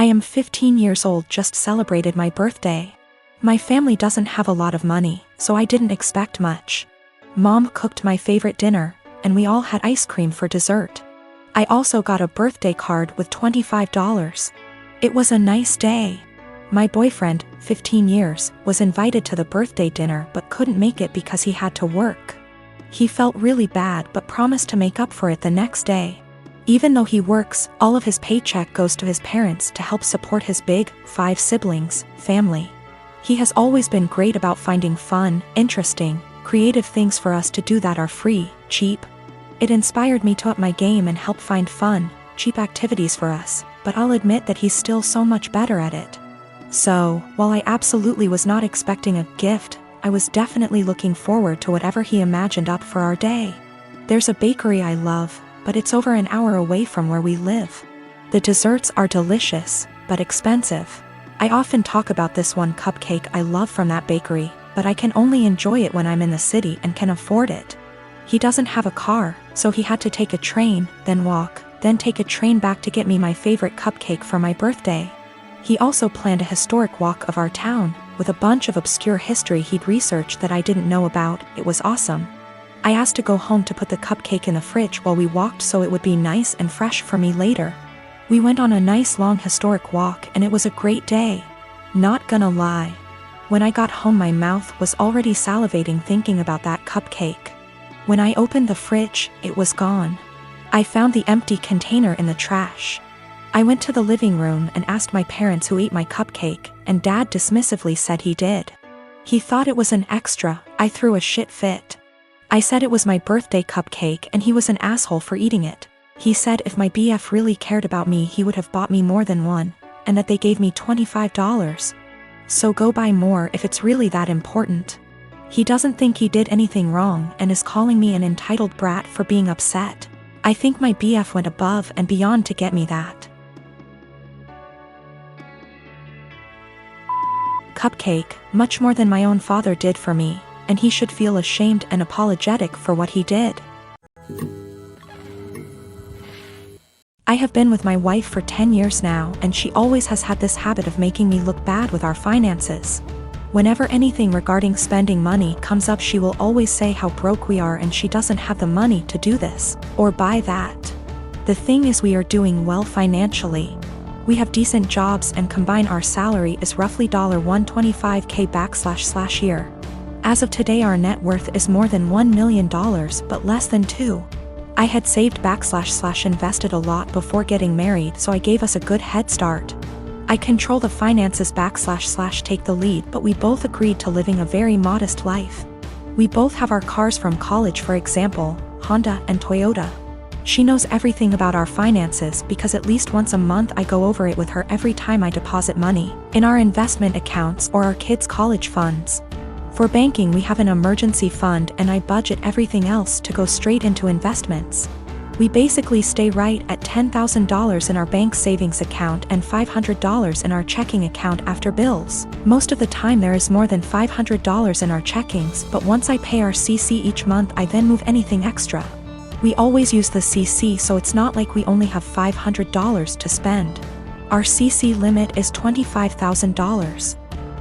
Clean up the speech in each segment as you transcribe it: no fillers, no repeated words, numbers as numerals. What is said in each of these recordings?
I am 15 years old, just celebrated my birthday. My family doesn't have a lot of money, so I didn't expect much. Mom cooked my favorite dinner, and we all had ice cream for dessert. I also got a birthday card with $25. It was a nice day. My boyfriend, 15 years, was invited to the birthday dinner but couldn't make it because he had to work. He felt really bad but promised to make up for it the next day. Even though he works, all of his paycheck goes to his parents to help support his big, 5 siblings, family. He has always been great about finding fun, interesting, creative things for us to do that are free, cheap. It inspired me to up my game and help find fun, cheap activities for us, but I'll admit that he's still so much better at it. So, while I absolutely was not expecting a gift, I was definitely looking forward to whatever he imagined up for our day. There's a bakery I love, but it's over an hour away from where we live. The desserts are delicious, but expensive. I often talk about this one cupcake I love from that bakery, but I can only enjoy it when I'm in the city and can afford it. He doesn't have a car, so he had to take a train, then walk, then take a train back to get me my favorite cupcake for my birthday. He also planned a historic walk of our town, with a bunch of obscure history he'd researched that I didn't know about. It was awesome. I asked to go home to put the cupcake in the fridge while we walked so it would be nice and fresh for me later. We went on a nice long historic walk and it was a great day. Not gonna lie. When I got home my mouth was already salivating thinking about that cupcake. When I opened the fridge, it was gone. I found the empty container in the trash. I went to the living room and asked my parents who ate my cupcake, and Dad dismissively said he did. He thought it was an extra. I threw a shit fit. I said it was my birthday cupcake and he was an asshole for eating it. He said if my BF really cared about me he would have bought me more than one, and that they gave me $25. So go buy more if it's really that important. He doesn't think he did anything wrong and is calling me an entitled brat for being upset. I think my BF went above and beyond to get me that cupcake, much more than my own father did for me, and he should feel ashamed and apologetic for what he did. I have been with my wife for 10 years now, and she always has had this habit of making me look bad with our finances. Whenever anything regarding spending money comes up, she will always say how broke we are and she doesn't have the money to do this or buy that. The thing is, we are doing well financially. We have decent jobs and combine our salary is roughly $125K / year. As of today our net worth is more than $1 million but less than 2. I had saved / invested a lot before getting married, so I gave us a good head start. I control the finances / take the lead, but we both agreed to living a very modest life. We both have our cars from college, for example, Honda and Toyota. She knows everything about our finances because at least once a month I go over it with her every time I deposit money in our investment accounts or our kids' college funds. For banking we have an emergency fund and I budget everything else to go straight into investments. We basically stay right at $10,000 in our bank savings account and $500 in our checking account after bills. Most of the time there is more than $500 in our checkings, but once I pay our CC each month I then move anything extra. We always use the CC, so it's not like we only have $500 to spend. Our CC limit is $25,000.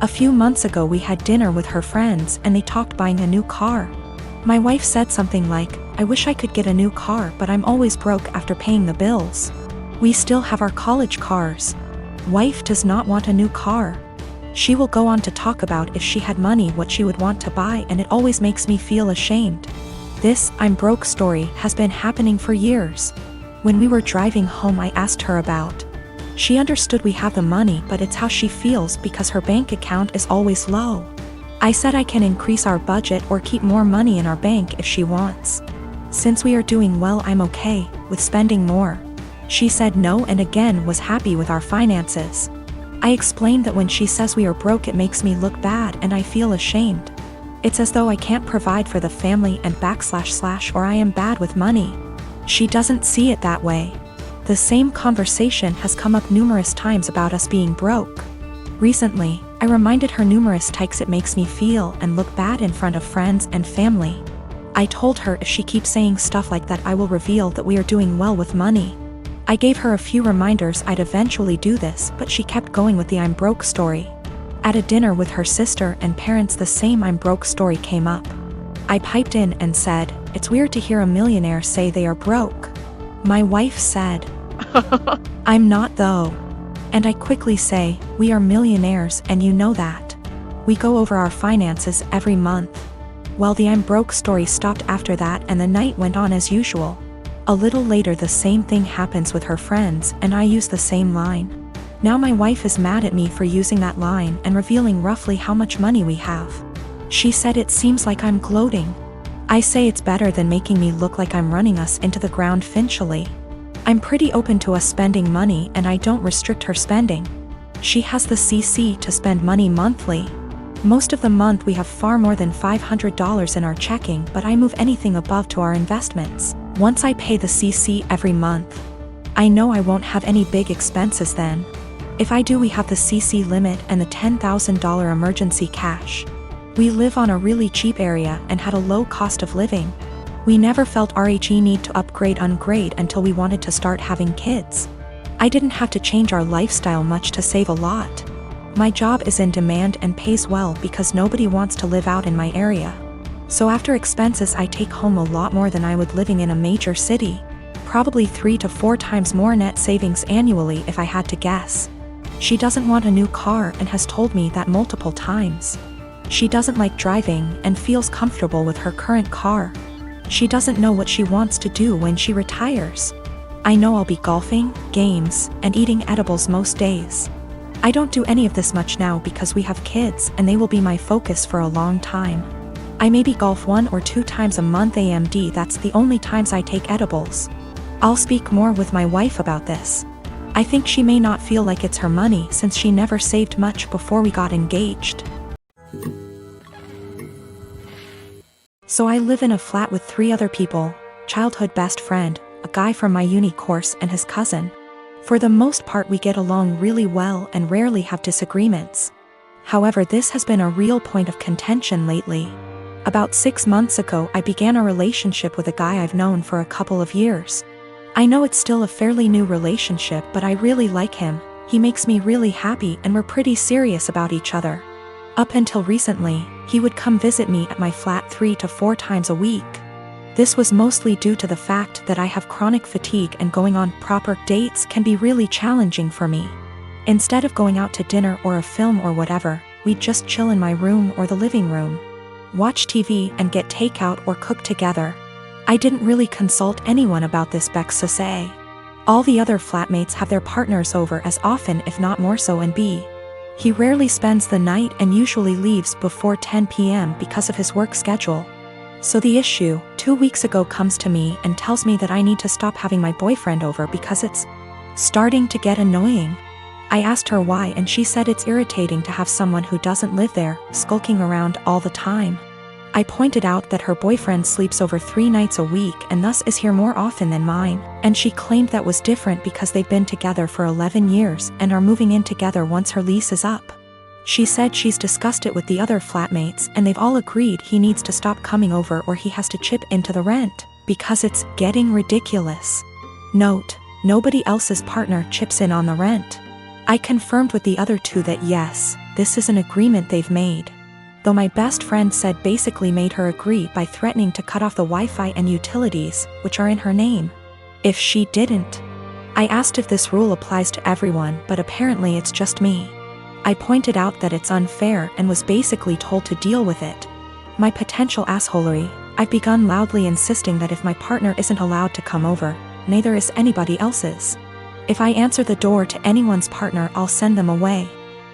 A few months ago we had dinner with her friends and they talked buying a new car. My wife said something like, "I wish I could get a new car, but I'm always broke after paying the bills." We still have our college cars. Wife does not want a new car. She will go on to talk about if she had money what she would want to buy, and it always makes me feel ashamed. This "I'm broke" story has been happening for years. When we were driving home I asked her about. She understood we have the money, but it's how she feels because her bank account is always low. I said I can increase our budget or keep more money in our bank if she wants. Since we are doing well I'm okay with spending more. She said no and again was happy with our finances. I explained that when she says we are broke it makes me look bad and I feel ashamed. It's as though I can't provide for the family and / or I am bad with money. She doesn't see it that way. The same conversation has come up numerous times about us being broke. Recently, I reminded her numerous times it makes me feel and look bad in front of friends and family. I told her if she keeps saying stuff like that I will reveal that we are doing well with money. I gave her a few reminders I'd eventually do this, but she kept going with the I'm broke story. At a dinner with her sister and parents, the same I'm broke story came up. I piped in and said, "It's weird to hear a millionaire say they are broke." My wife said, "I'm not though." And I quickly say, "We are millionaires and you know that. We go over our finances every month." Well, the I'm broke story stopped after that and the night went on as usual. A little later the same thing happens with her friends and I use the same line. Now my wife is mad at me for using that line and revealing roughly how much money we have. She said it seems like I'm gloating. I say it's better than making me look like I'm running us into the ground financially. I'm pretty open to us spending money and I don't restrict her spending. She has the CC to spend money monthly. Most of the month we have far more than $500 in our checking, but I move anything above to our investments. Once I pay the CC every month, I know I won't have any big expenses then. If I do, we have the CC limit and the $10,000 emergency cash. We live on a really cheap area and had a low cost of living. We never felt RHE need to upgrade until we wanted to start having kids. I didn't have to change our lifestyle much to save a lot. My job is in demand and pays well because nobody wants to live out in my area. So after expenses I take home a lot more than I would living in a major city. Probably 3 to 4 times more net savings annually if I had to guess. She doesn't want a new car and has told me that multiple times. She doesn't like driving and feels comfortable with her current car. She doesn't know what she wants to do when she retires. I know I'll be golfing, games, and eating edibles most days. I don't do any of this much now because we have kids and they will be my focus for a long time. I maybe golf 1 or 2 times a month AMD, that's the only times I take edibles. I'll speak more with my wife about this. I think she may not feel like it's her money since she never saved much before we got engaged. So I live in a flat with 3 other people, childhood best friend, a guy from my uni course and his cousin. For the most part we get along really well and rarely have disagreements. However, this has been a real point of contention lately. About 6 months ago I began a relationship with a guy I've known for a couple of years. I know it's still a fairly new relationship, but I really like him. He makes me really happy and we're pretty serious about each other. Up until recently, he would come visit me at my flat 3 to 4 times a week. This was mostly due to the fact that I have chronic fatigue and going on proper dates can be really challenging for me. Instead of going out to dinner or a film or whatever, we'd just chill in my room or the living room, watch TV and get takeout or cook together. I didn't really consult anyone about this, Bex to say. All the other flatmates have their partners over as often if not more so, and B, he rarely spends the night and usually leaves before 10 p.m. because of his work schedule. So the issue, 2 weeks ago, comes to me and tells me that I need to stop having my boyfriend over because it's starting to get annoying. I asked her why and she said it's irritating to have someone who doesn't live there, skulking around all the time. I pointed out that her boyfriend sleeps over 3 nights a week and thus is here more often than mine, and she claimed that was different because they've been together for 11 years and are moving in together once her lease is up. She said she's discussed it with the other flatmates and they've all agreed he needs to stop coming over or he has to chip into the rent, because it's getting ridiculous. Note, nobody else's partner chips in on the rent. I confirmed with the other 2 that yes, this is an agreement they've made. Though my best friend said basically made her agree by threatening to cut off the Wi-Fi and utilities, which are in her name, if she didn't. I asked if this rule applies to everyone, but apparently it's just me. I pointed out that it's unfair and was basically told to deal with it. My potential assholery, I've begun loudly insisting that if my partner isn't allowed to come over, neither is anybody else's. If I answer the door to anyone's partner, I'll send them away.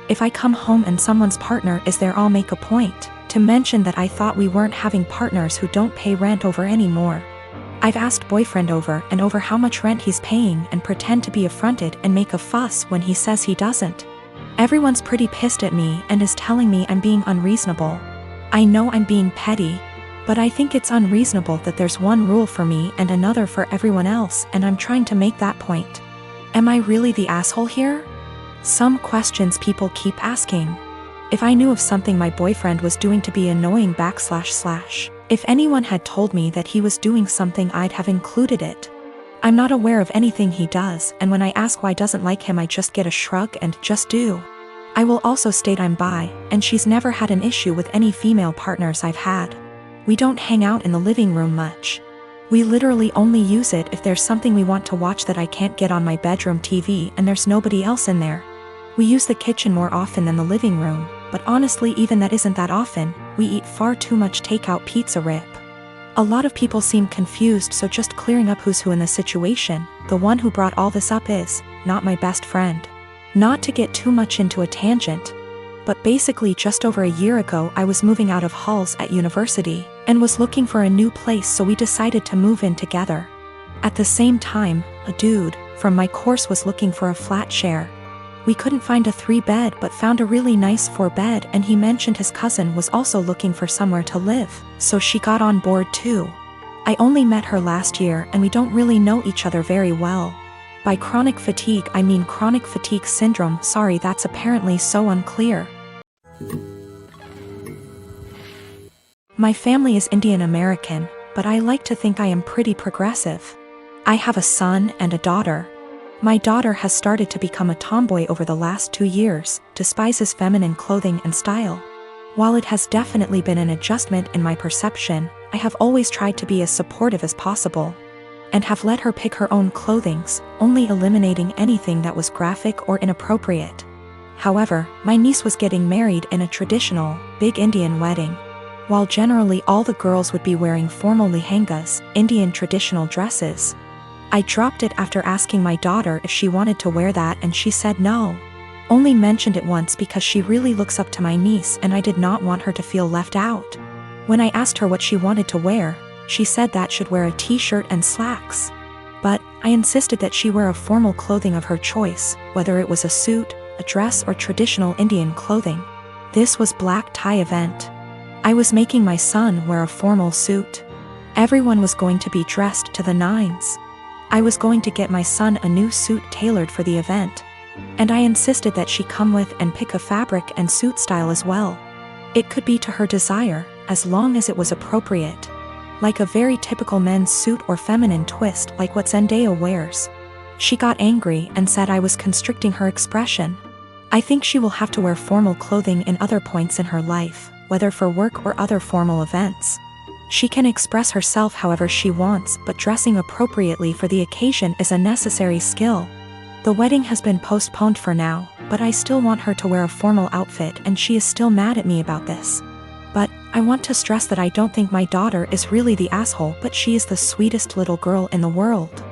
If I come home and someone's partner is there, I'll make a point to mention that I thought we weren't having partners who don't pay rent over anymore. I've asked boyfriend over and over how much rent he's paying and pretend to be affronted and make a fuss when he says he doesn't. Everyone's pretty pissed at me and is telling me I'm being unreasonable. I know I'm being petty, but I think it's unreasonable that there's one rule for me and another for everyone else, and I'm trying to make that point. Am I really the asshole here? Some questions people keep asking. If I knew of something my boyfriend was doing to be annoying / if anyone had told me that he was doing something, I'd have included it. I'm not aware of anything he does, and when I ask why I doesn't like him I just get a shrug and just do. I will also state I'm bi, and she's never had an issue with any female partners I've had. We don't hang out in the living room much. We literally only use it if there's something we want to watch that I can't get on my bedroom TV and there's nobody else in there. We use the kitchen more often than the living room, but honestly even that isn't that often. We eat far too much takeout pizza rip. A lot of people seem confused, so just clearing up who's who in the situation. The one who brought all this up is not my best friend. Not to get too much into a tangent, but basically just over a year ago I was moving out of halls at university and was looking for a new place, so we decided to move in together. At the same time, a dude from my course was looking for a flat share. We couldn't find a 3-bed but found a really nice 4-bed, and he mentioned his cousin was also looking for somewhere to live, so she got on board too. I only met her last year and we don't really know each other very well. By chronic fatigue I mean chronic fatigue syndrome. Sorry, that's apparently so unclear. My family is Indian American, but I like to think I am pretty progressive. I have a son and a daughter. My daughter has started to become a tomboy over the last 2 years, despises feminine clothing and style. While it has definitely been an adjustment in my perception, I have always tried to be as supportive as possible, and have let her pick her own clothings, only eliminating anything that was graphic or inappropriate. However, my niece was getting married in a traditional, big Indian wedding. While generally all the girls would be wearing formal lehengas, Indian traditional dresses, I dropped it after asking my daughter if she wanted to wear that, and she said no. Only mentioned it once because she really looks up to my niece and I did not want her to feel left out. When I asked her what she wanted to wear, she said that should wear a t-shirt and slacks. But I insisted that she wear a formal clothing of her choice, whether it was a suit, a dress or traditional Indian clothing. This was black tie event. I was making my son wear a formal suit. Everyone was going to be dressed to the nines. I was going to get my son a new suit tailored for the event, and I insisted that she come with and pick a fabric and suit style as well. It could be to her desire, as long as it was appropriate. Like a very typical men's suit or feminine twist like what Zendaya wears. She got angry and said I was constricting her expression. I think she will have to wear formal clothing in other points in her life, whether for work or other formal events. She can express herself however she wants, but dressing appropriately for the occasion is a necessary skill. The wedding has been postponed for now, but I still want her to wear a formal outfit, and she is still mad at me about this. But I want to stress that I don't think my daughter is really the asshole, but she is the sweetest little girl in the world.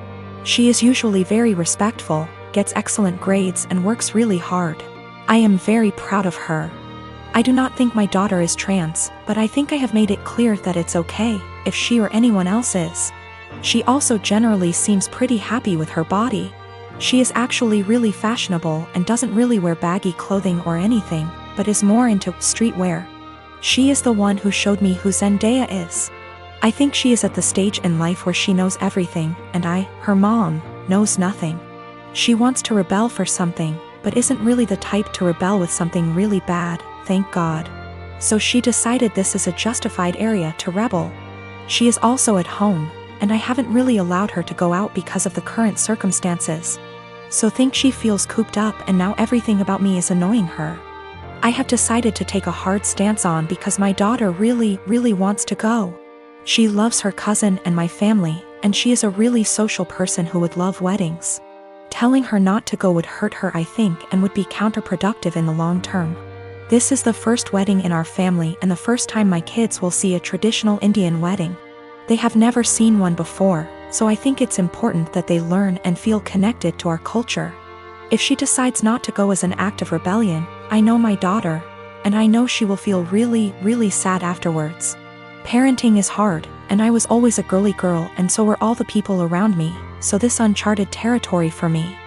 She is usually very respectful, gets excellent grades and works really hard. I am very proud of her. I do not think my daughter is trans, but I think I have made it clear that it's okay if she or anyone else is. She also generally seems pretty happy with her body. She is actually really fashionable and doesn't really wear baggy clothing or anything, but is more into streetwear. She is the one who showed me who Zendaya is. I think she is at the stage in life where she knows everything, and I, her mom, knows nothing. She wants to rebel for something, but isn't really the type to rebel with something really bad, thank God. So she decided this is a justified area to rebel. She is also at home, and I haven't really allowed her to go out because of the current circumstances. So think she feels cooped up, and now everything about me is annoying her. I have decided to take a hard stance on because my daughter really wants to go. She loves her cousin and my family, and she is a really social person who would love weddings. Telling her not to go would hurt her, I think, and would be counterproductive in the long term. This is the first wedding in our family and the first time my kids will see a traditional Indian wedding. They have never seen one before, so I think it's important that they learn and feel connected to our culture. If she decides not to go as an act of rebellion, I know my daughter, and I know she will feel really sad afterwards. Parenting is hard, and I was always a girly girl, and so were all the people around me, so this uncharted territory for me.